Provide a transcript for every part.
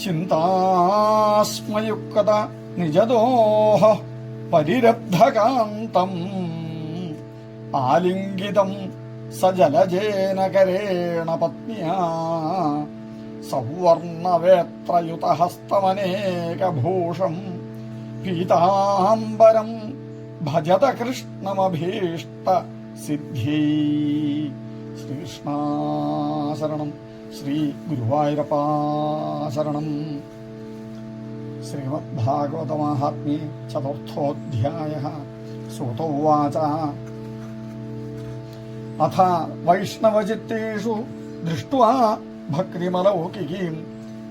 ചിന്താസ്മയുക്ത നിജദോഹ പരിരബ്ധകാന്തം ആലിംഗിതം സജലജേന കരേണ പത്നിയാ സൗവർണവേത്രയുതഹസ്തമനേകഭൂഷം പീതാംബരം ഭജത കൃഷ്ണമഭീഷ്ട സിദ്ധ്യൈ. ശ്രീകൃഷ്ണാശരണം. ശ്രീ ഗുരുവായൂരപ്പാശരണം. ശ്രീമദ്ഭാഗവതമാഹാത്മ്യേ ചതുർത്ഥോऽധ്യായഃ. സൂത ഉവാച അഥ വൈഷ്ണവചിത്തേഷു ദൃഷ്ട്വാ ഭക്തിമലൗകികീം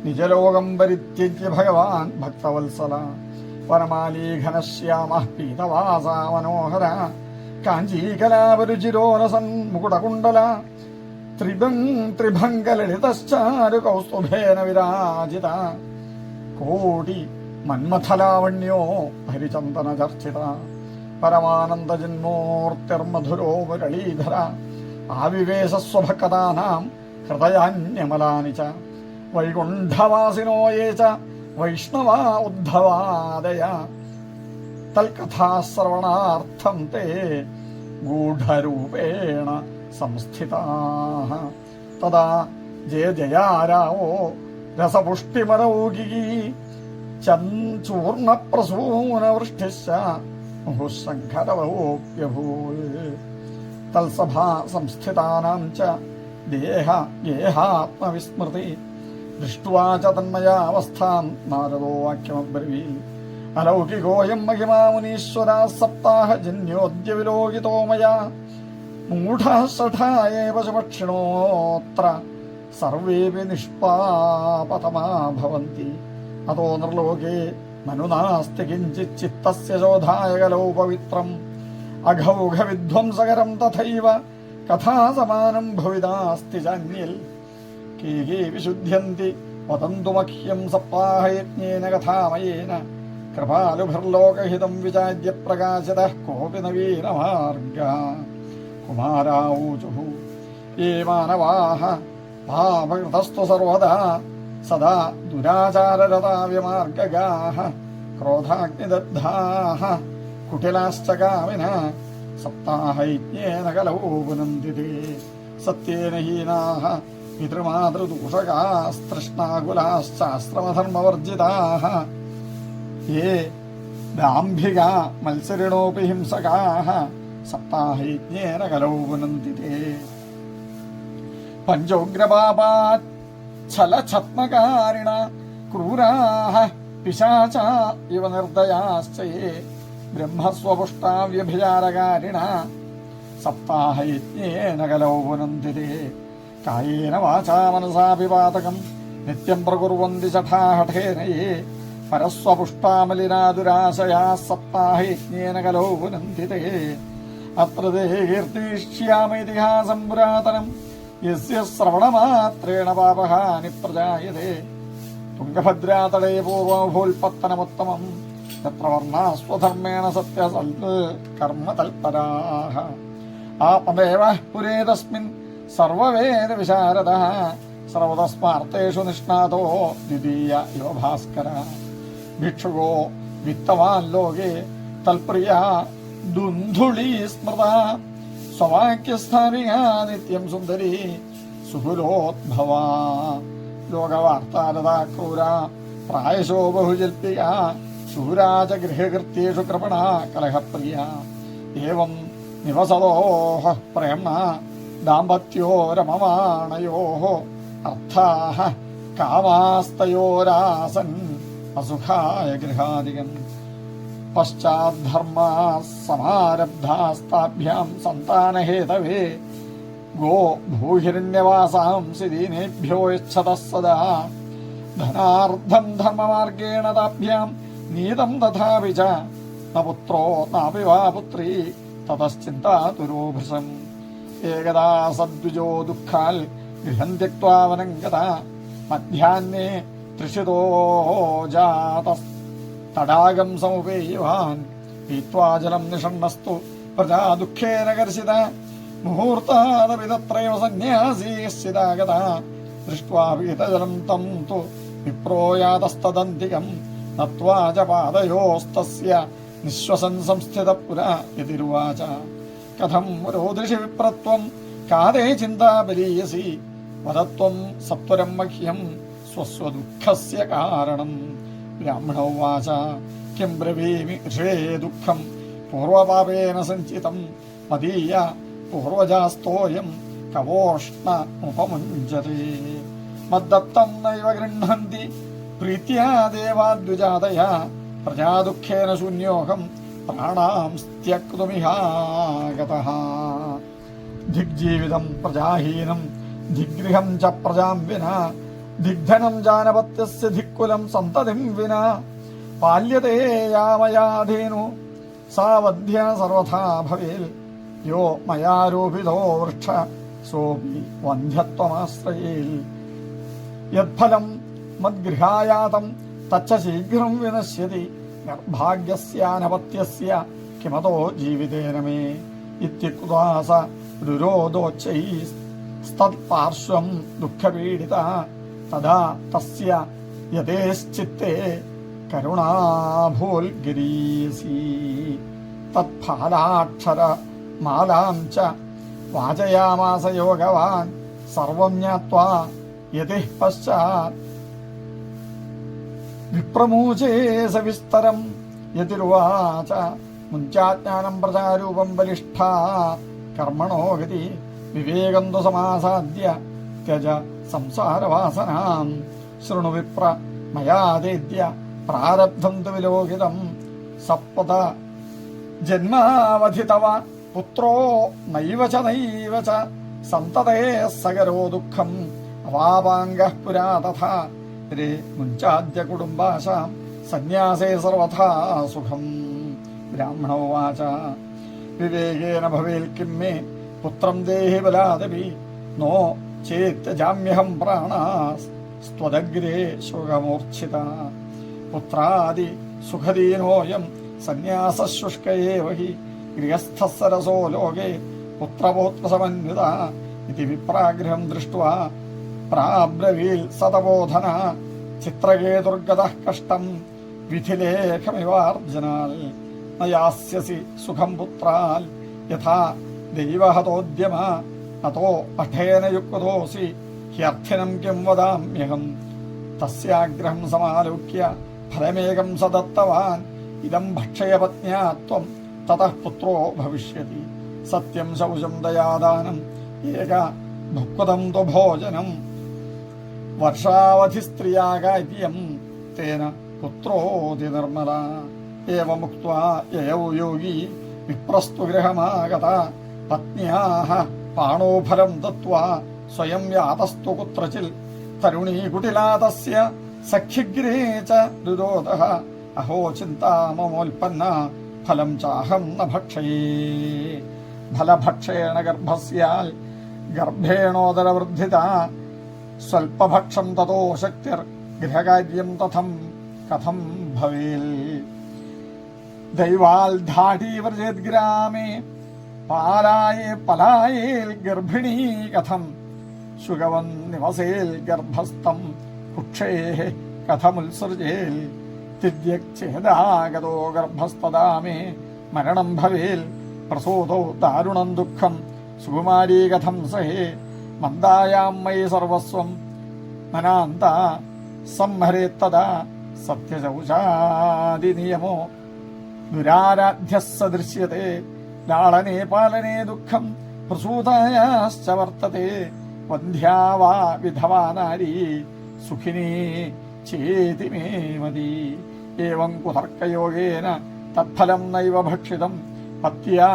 നിജലോകം പരിത്യജ്യ ഭഗവാൻ ഭക്തവത്സല പരമാലീഘനശ്യാമഃ പീതവാസാ മനോഹര കാഞ്ചീകലാപരുചിരോരസൻ മുകുടകുണ്ടല ത്രിഭംഗലളിതശ്ചാരുകൗസ്തുഭേന വിരാജിത കോടി മന്മഥലാവണ്യോ ഹരിചന്ദനചർച്ചിത പരമാനന്ദജന്മൂർത്തിർമധുരോ മുരളീധര ആവിവേശസ്വഭക്താനാം ഹൃദയാന്യമലാനി ച വൈകുണ്ഠവാസിനോ യേ ച വൈഷ്ണവാ ഉദ്ധവാദയ തൽകഥാശ്രവണാർത്ഥം തേ ഗൂഢരൂപേണ സംസ്ഥിതാഃ. തദാ ജയ ജയാരാവോ രസപുഷ്ടിമരൗകികീ ചൂർണപ്രസൂനവൃഷ്ടിശ്ച മുഹുഃശങ്കരവഹോപ്യഭൂത്. തൽസഭാ സംസ്ഥിതാനാം ച ദേഹ ഗേഹാത്മവിസ്മൃതി ദൃഷ്ട്വാ ച തന്മയാവസ്ഥാം നാരദോ വാക്യമബ്രവീത്. അലൗകികോയം മഹിമാ മുനീശ്വരാ സപ്താഹജന്യോദ്യ വിലോകിതോ മയാ മൂഢഃ പശുപക്ഷിണോത്ര സർവേപി നിഷ്പാപതമാ ഭവന്തി. അതോ നിർലോകേ നനു നാസ്തി കിഞ്ചിത് ചിത്തസ്യ ശോധായ കലൗ പവിത്രം അഘൗഘവിധ്വംസകരം തഥൈവ കഥാസമാനം ഭവിതാസ്തി ചാന്യൽ. കേ വിശുദ്ധ്യന്തി വദന്തു മഹ്യം സപ്താഹയജ്ഞേന കഥാമയേന കൃപാലുഭിർലോകഹിതം വിചാര്യ പ്രകാശിതഃ കോപി നവീനമാർഗഃ. കുമാരാഊചുഃ യേ മാനവാഃ പാപകൃതസ്തു സർവദാ സദാ ദുരാചാരരതാ വ്യമാർഗഗാഃ ക്രോധാഗ്നിദഗ്ധാഃ കുടിലാശ്ച കാമിനഃ സപ്താഹയജ്ഞേന കലൗ പുനന്തി തേ. സത്യേന ഹീനാഃ പിതൃമാതൃദൂഷകാസ്തൃഷ്ണാകുലാശ്ചാശ്രമധർമ്മവർജിതാഃ യേ ദാംഭികാ മത്സരിണോപി ഹിംസകാഃ സപ്താഹയജ്ഞേന കലൗ പുനന്തി തേ. പഞ്ചോഗ്രപാപാച്ഛലഛത്മകാരിണ ക്രൂരാഃ പിശാചാ ഇവ നിർദയാശ്ച യേ ബ്രഹ്മസ്വപുഷ്ടാവ്യഭിചാരകാരിണ സപ്താഹയജ്ഞേന കലൗ പുനന്തി തേ. കായേന വാചാ മനസാപി പാതകം നിത്യം പ്രകുർവന്തി ശഠാഹഠേന യേ പരസ്വപുഷ്ടാമലിനാദുരാശയാ സപ്താഹയജ്ഞേന കലൗ പുനന്തി തേ. അത്ര തേ കീർത്തിഷ്യാമേതിഹാസം പുരാതനം യസ്യ ശ്രവണമാത്രേണ പാപഹാനി പ്രജായതേ. തുംഗഭദ്രാതടേ പൂർവമഭൂൽപത്തനമുത്തമം തത്ര വർണ്ണാസ്വധർമ്മേണ സത്യകർമ്മ തൽപരാഃ. ആത്മദേവഃ പുരേ തസ്മിൻ സർവവേദ വിശാരദഃ സർവതസ്മാർത്ഥേഷു നിഷ്ണാതോ ദ്വിതീയ ഇവ ഭാസ്കരഃ. ഭിക്ഷുകോ വിത്തവാൻ ലോകേ തൽപ്രിയ ദുന്ധുളീ സ്മൃത സ്വവാക്യസ്ഥാനികാ നിത്യം സുന്ദരീ സുകുലോദ്ഭവാ. ലോകവാർത്താരതാ ക്രൂര പ്രായശോ ബഹുജൽപിക ശൂരാച ഗൃഹകൃത്യേഷു കൃപണാ കലഹപ്രിയ. ഏവം നിവസതോഃ പ്രേംണ ദാമ്പത്യോ രമമാണയോഃ അർത്ഥാഃ കാമാസ്തയോരാസൻ അസുഖായ ഗൃഹാദികം. പശ്ചാദ്ധർമ്മാഃ സമാരബ്ധാസ്താഭ്യാം സന്താനഹേതവേ ഗോ ഭൂഹിരണ്യവാസാംസി ദീനേഭ്യോ യച്ഛതഃ സദാ. ധനാർത്ഥം ധർമ്മമാർഗേണ താഭ്യാം നീതം തഥാപി ച ന പുത്രോ നാപി വാ പുത്രീ തതശ്ചിന്താതുരോഭൃശം. ഏകദാ സദ്വിജോ ദുഃഖാൽ ഗൃഹം ത്യക്ത്വാ വനം ഗതാ മധ്യാഹ്നേ തൃഷിതോ ജാതസ്തടാകം സമുപേയവാൻ പീത്വാ ജലം നിഷണ്ണസ്തു പ്രജാ ദുഃഖേന കർഷിത. മുഹൂർത്താദപി തത്രൈവ സന്യാസീ യസ്യദാഗതഃ ദൃഷ്ട്വാ പീതജലം തം തു വിപ്രോയാതസ്തദന്തികം നത്വാ ച പാദയോസ്തസ്യ നിശ്വസൻ സംസ്ഥിത പുരാ യതിരുവാച കഥം രോദൃശി വിപ്രത്വം കാതേ ചിന്താ ബലീയസി വദത്വം സത്വരം മഹ്യം സ്വസ്വദുഃഖസ്യ കാരണം. ബ്രാഹ്മണ ഉവാച കിം ബ്രവീമി ഋഷേ ദുഃഖം പൂർവപാപേന സഞ്ചിതം മദീയ പൂർവജാസ്തോയം കവോഷ്ണ ഉപമുഞ്ചതേ. മദ്ദത്തം നൈവ ഗൃഹന്തി പ്രീത്യാ ദേവാദ്വിജാതയാ പ്രജാദുഃഖേന ശൂന്യോഹം പ്രാണാം ത്യക്തുമിഹാഗതഃ. ദിഗ്ജീവിതം പ്രജാഹീനം ദിഗ്ഗൃഹം ച പ്രജാം വിനാ ദിഗ്ധനം ജാനപത്യസ്യ ധിക്കുലം സന്തതിം വിനാ പാല്യതേ യാമയാധേനു സാവധ്യ സർവഥാ ഭവേൽ യോ മയാരോപിതോ വൃക്ഷ സോപി വന്ധ്യത്വമാശ്രയേൽ. യത്ഫലം മദ്ഗൃഹായാതം തച്ച ശീഘ്രം വിനശ്യതി നിർഭാഗ്യസ്യാനപത്യസ്യ കിമതോ ജീവിതേന മേ ഇത്യുക്താസ രുരോദോച്ചൈസ്തത്പാർശ്വം ദുഃഖപീഡിത തദാ തസ്യ യതേശ്ചിത്തേ കരുണാഭൂൽഗിരീസി. തത്ഫലാക്ഷര മാലാം ച വാചയാമാസ യോഗവാൻ സർവം ജ്ഞാത്വാ യതിഃ പശ്ചാത് വിപ്രമൂചേ സവിസ്തരം. യതിരുവാച മുഞ്ചാജ്ഞാനം പ്രജാരൂപം ബലിഷ്ഠാ കർമ്മണോ ഗതി വിവേകം തു സമാസാദ്യ ത്യജ സംസാരവാസനാം. ശൃണു വിപ്ര മയാദേദ്യ പ്രാരബ്ധം തു വിലോകിതം സപ്ത ജന്മാവധി തവ പുത്രോ നൈവ ച സന്തതേ സകരോ ദുഃഖം അവാപാംഗഃ പുരാ തഥാ രേ മുഞ്ചാദ്യ കുടുംബാശാം സന്യാസേ സർവഥാ സുഖം. ബ്രാഹ്മണ ഉവാച വിവേകേന ഭവേൽ കിം മേ പുത്രം ദേഹി ബലാദപി നോ ചേത്യജാമ്യഹം പ്രാണാസ്ത്വദഗ്രേ ശോകമൂർച്ഛിത. പുത്രാദി സുഖദീനോയം സന്യാസശുഷ്ക ഏവ ഹി ഗൃഹസ്ഥഃ സരസോ ലോകേ പുത്രപൗത്രസമന്വിത ഇതി വിപ്രാഗ്രഹം ദൃഷ്ട്വാ പ്രാബ്രവീൽ സതബോധന. ചിത്രകേതുർഗതഃ കഷ്ടം വിധിലേഖമിവാർജനാൽ നയാസ്യസി സുഖം പുത്രാൽ യഥാ ദൈവഹതോദ്യമ അതോ അഠേന യുക്തോസി ഹ്യർത്ഥിനം കിം വദാമ്യഹം. തസ്യാഗ്രഹം സമാലോക്യ ഫലമേകം സദത്തവാൻ ഇദം ഭക്ഷയ പത്ന്യാ ത്വം തതഃ പുത്രോ ഭവിഷ്യതി. സത്യം ശൗചം ദയാദാനം ഏക ഭുക്വതം ത്വഭോജനം വർഷാവധി സ്ത്രീയാകാര്യം തേന പുത്രോതി നിർമ്മല. ഏവമുക്ത്വാ യയൗ യോഗി വിപ്രസ്തു ഗൃഹമാഗത പത്ന്യാഃ പാണോഫലം ദത്വാ സ്വയം യാതസ്തു കുത്രചിൽ. തരുണീകുടിലാ തസ്യ സഖ്യഗ്രേ ച രുരോധഃ അഹോ ചിന്താ മമോൽപ്പന്ന ഫലം ചാഹം ന ഭക്ഷയേ. ഫലഭക്ഷേണ ഗർഭസ്യാൽ ഗർഭേണോദരവൃദ്ധിത സ്വൽപഭക്ഷം തതോ ശക്തിർ ഗൃഹകാര്യം തഥം കഥം ഭവേൽ. ദൈവാൽ ധാടീവ്രജേത് ഗ്രാമേ പലായേൽ ഗർഭിണീ കഥം ശുഗവൻ നിവസേൽ ഗർഭസ്ഥം കുക്ഷേഃ കഥമുത്സൃജേൽ. തിര്യക്ചേദാഗതോ ഗർഭസ്ഥദാ മേ മരണം ഭവേൽ. പ്രസൂതോ ദാരുണം ദുഃഖം സുകുമാരീ കഥം സഹേ. മന്ദായാം മയി സർവസ്വം മനാന്ത സംഹരേത്തദാ സത്യശൗചാദിനിയമോ ദുരാരാധ്യഃ സദൃശ്യത്തെ. ലാളനേ പാലനേ ദുഃഖം പ്രസൂതായാശ്ച വർത്തത്തെ. വന്ധ്യാ വാ വിധവാ നാരീ സുഖിനീ ചേതി മേ മതി. ഏവം കുതർക്കയോഗേന തത്ഫലം നൈവ ഭക്ഷിതം പത്യാ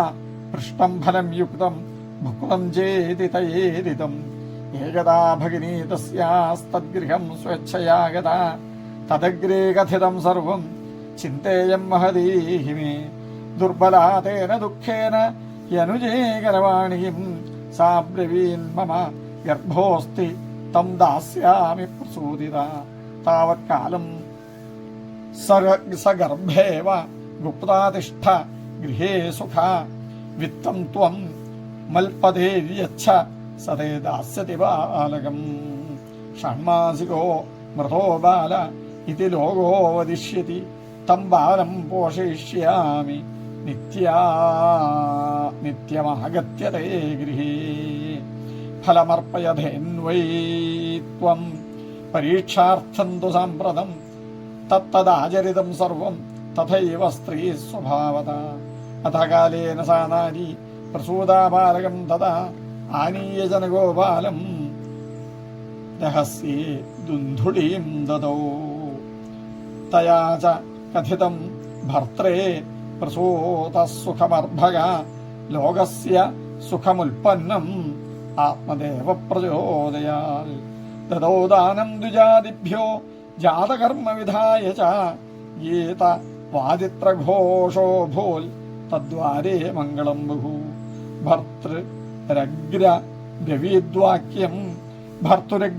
പൃഷ്ടം ഫലം യുക്തം ഭുക്തം ചേതി തയേരിതം. ഏകദാ ഭഗിനീ തസ്യാസ്തദ്ഗൃഹം സ്വേച്ഛയാ ഗതാ തദഗ്രേ കഥിതം സർവം ചിന്തേയം മഹതീഹി മേ. ദുർബലാ തേന ദുഃഖേന യനുജേ കരവാണിയും സാ ബ്രവീൻ മമ ഗർഭോസ്തി തം ദാസ്യാമി പ്രസൂതിത. താവത്കാലം സഗർഭേവ ഗുപ്താതിഷ്ഠ ഗൃഹേ സുഖ. വിത്തം ത്വം മൽപദേര്യച്ഛ സതേ ദാസ്യതി ബാലകം. ഷണ്മാസികോ മൃതോ ബാല ഇതി ലോകോ വദിഷ്യതി തം ബാലം പോഷയിഷ്യാമി നിത്യമാഗത്യതേ ഗൃഹേ ഫലമർപ്പയധേന്വൈ ത്വം പരീക്ഷാർത്ഥം തു സാമ്പ്രതം തത്തദാചരിതം സർവം തഥൈവ സ്ത്രീ സ്വഭാവത അഥ കാലേന സാ നാരി പ്രസൂതാ ബാലകം തഥാ ആനീയ ജനഗോപാലം രഹസ്യേ ദുന്ധുളീം ദദൗ തയാ ച കഥിതം ഭർത്രേ പ്രസൂതസുഖമർഭക ലോകസ്യ സുഖമുൽപ്പന്നം ആത്മദേവ പ്രചോദയാൽ ദദൗ ദാനം ദ്വിജാതിഭ്യോ ജാതകർമ്മ വിധായ ച ഗീത വാദിത്രഘോഷോ ഭൂൽ തദ്വാരേ മംഗളം ബഹു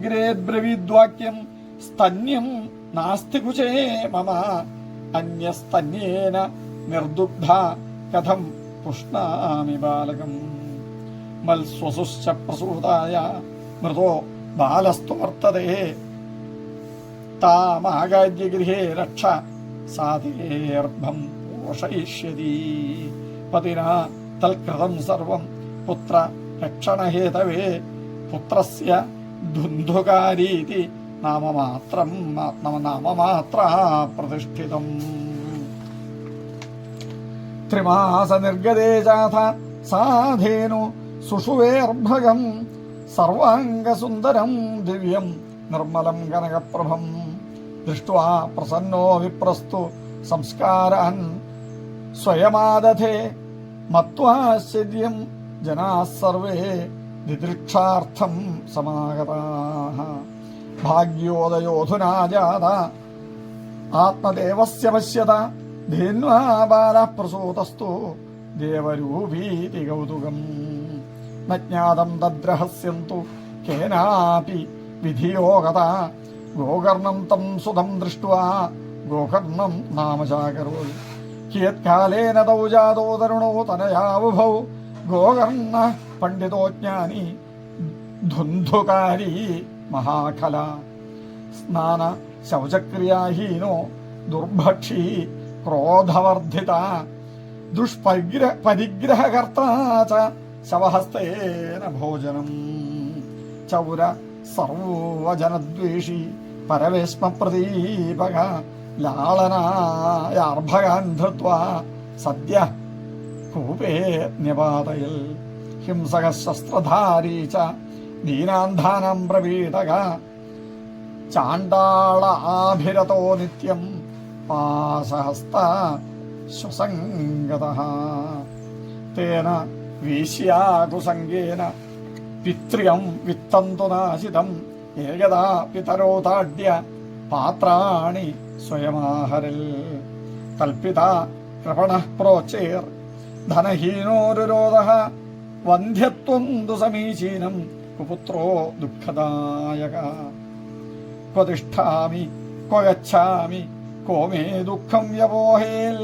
ഭർത്തൃരഗ്രേദ്ബ്രവീദ്വാക്യം സ്തന്യം നാസ്തി കുചേ മമ അന്യസ്തന്യേന നിർദുഗ്ധ കഥം പുഷ്ണാമി ബാലകം മൽസ്വസുശ്ച പ്രസൂതായ മൃതോ ബാലസ്തു വർത്തതേ താമാഗാര്യഗൃഹേ രക്ഷ സാധേർഭം പോഷയിഷ്യതി പതിനാ തൽകൃതം സർവം പുത്ര രക്ഷണഹേതവേ പുത്രസ്യ ധുന്ധുകാരീതി നാമമാത്ര പ്രതിഷ്ഠിതം ത്രിമാസ നിർഗതേ ചാഥ സാധേനു സുഷുവേർഭകം സർവാംഗസുന്ദരം ദിവ്യം നിർമ്മലം കനകപ്രഭം ദൃഷ്ട്വാ പ്രസന്നോ വിപ്രസ്തു സംസ്കാരാൻ സ്വയമാദധേ മത്വാശ്ചര്യം ജനാഃ സർവേ ദിദൃക്ഷാർത്ഥം സമാഗതാഃ ഭാഗ്യോദയോധുനാ ജാത ആത്മദേവസ്യ പശ്യത ധേന്വാ ബാലഃ പ്രസൂതസ്തു ദേവരൂപീതി കൗതുകം ന ജ്ഞാതം തദ്രഹസ്യം തു കേനാപി വിധിയോഗത ഗോകർണം തം സുതം ദൃഷ്ട്വാ ഗോകർണം നാമ ചാകരോൽ കിയത്കാലേന തൗ ജാതോ തരുണോ തനയാവുഭൗ ഗോകർണ പണ്ഡിതോ ജ്ഞാനി ധുന്ധുകാരി മഹാഖല സ്നാന ശൗചക്രിയാഹീനോ ദുർഭക്ഷി ക്രോധവർദ്ധിത ദുഷ്പരിഗ്രഹകർത്താ ച ശവഹസ്തേന ഭോജനം ചൗര സർവജനദ്വേഷി പരവേശ്മ പ്രദീപക ലാളനായാർഭകാൻ ധൃത്വാ സദ്യ കൂപേ ന്യപാതയൽ ഹിംസക ശസ്ത്രധാരീ ച ദീനാന്ധാനം പ്രപീഡക ചാണ്ടാളാഭിരതോ നിത്യം പാശഹസ്ത ശ്വസംഗതഃ തേന വീശ്യാകുസംഗേന പിത്രിയം വിത്തം തു നാശിതം ഏകദാ പിതരോ താഡ്യ പാത്രാണി സ്വയമാഹരൽ കൽപ്പിത കൃപണഃ പ്രോച്ചേർ ധനഹീനോരുരോധഃ വന്ധ്യത്വം തു സമീചീനം കുപുത്രോ ദുഃഖദായക ക്വ തിഷ്ഠാമി ക്വ ഗച്ഛാമി കോ മേ ദുഃഖം വ്യപോഹേൽ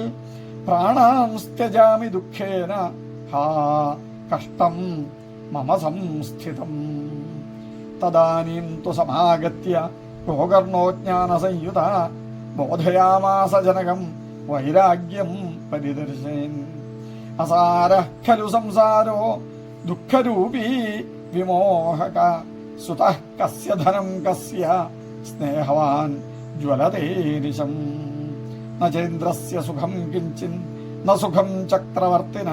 പ്രാണാംസ്ത്യജാമി ദുഃഖേന ഹാ കഷ്ടം മമ സംസ്ഥിതം തദാനീം തു സമാഗത്യ ഗോകർണോ ജ്ഞാനസംയുത ബോധയാമാസ ജനകം വൈരാഗ്യം പരിദർശയൻ അസാരഃ ഖലു സംസാരോ ദുഃഖരൂപീ വിമോഹക സുതഃ കസ്യ ധനം കസ്യ സ്നേഹവാൻ ജ്വലതേ നിശം ന ചേന്ദ്രസ്യ സുഖം കിഞ്ചിൻ ന സുഖം ചക്രവർത്തിന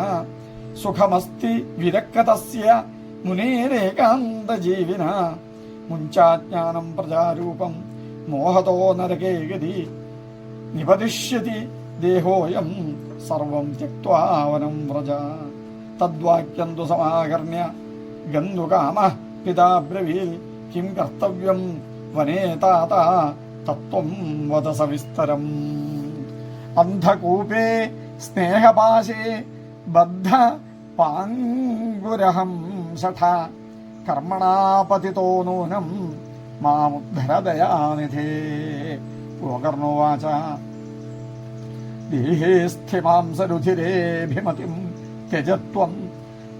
സുഖമസ്തി വിരക്തസ്യ മുനേരേകാന്തജീവിന മുഞ്ചാജ്ഞാനം പ്രജാരൂപം മോഹതോ നരകേ ഗതി നിപതിഷ്യതി ദേഹോയം സർവം ത്യക്ത്വാ വനം വ്രജ തദ്വാക്യം തു സമാകർണ്യ ഗന്ധുകാമഃ പിതാ ബ്രവീൽ കിം കർത്തവ്യം വനേ താത തത്വം വദ സവിസ്തരം അന്ധകൂപേ സ്നേഹപാശേ ബദ്ധ പാങ്കുരഹം ശഠ കർമ്മണാ പതിതോ നൂനം മാമുദ്ധരദയാനിധേ ഗോകർണോവാച ദേഹേ സ്ഥിമാംസരുധിരേഭിമതിം ത്യജത്വം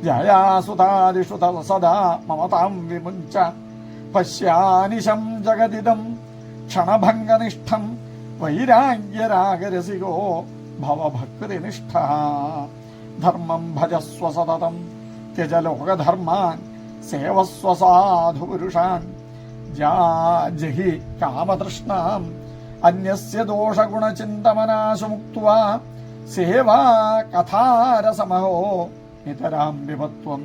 ജയാസുതാദിഷു സദാ മമതാം വിമുഞ്ച പശ്യാനിശം ജഗദിദം ക്ഷണഭംഗനിഷ്ഠം വൈരാഗ്യരാഗരസികോ ഭവഭക്തിനിഷ്ഠ ധർമ്മം ഭജസ്വ സതതം ത്യജ ലോകധർമാൻ സേവസ്വ സാധുപുരുഷാൻ ജഹി കാമതൃഷ്ണാം അന്യസ്യ ദോഷഗുണചിന്തമനാശു മുക്ത്വാ സേവാ കഥാരസമഹോ നിതരാം വിപത്വം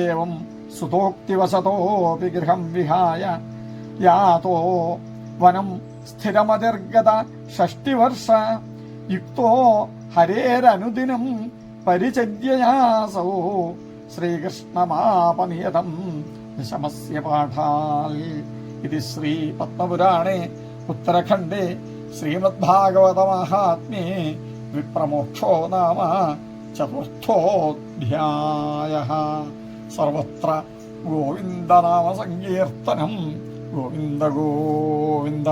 ഏവം സുതോക്തിവശതോപി ഗൃഹം വിഹായ യാതോ വനം സ്ഥിരമതിർഗത ഷഷ്ടിവർഷ യുക്തോ ഹരേരനുദിനം പരിചര്യയാസോ ശ്രീകൃഷ്ണമാപനിയതം ദശമസ്യ പാഠാൽ. ഇത് ശ്രീ പത്മപുരാണേ ഉത്തരഖണ്ഡേ ശ്രീമദ്ഭാഗവതമാഹാത്മ്യേ വിപ്രമോക്ഷോ നാമ ചതുർത്ഥോധ്യായഃ. സർവത്ര ഗോവിന്ദനാമസങ്കീർത്തനം. ഗോവിന്ദ ഗോവിന്ദ.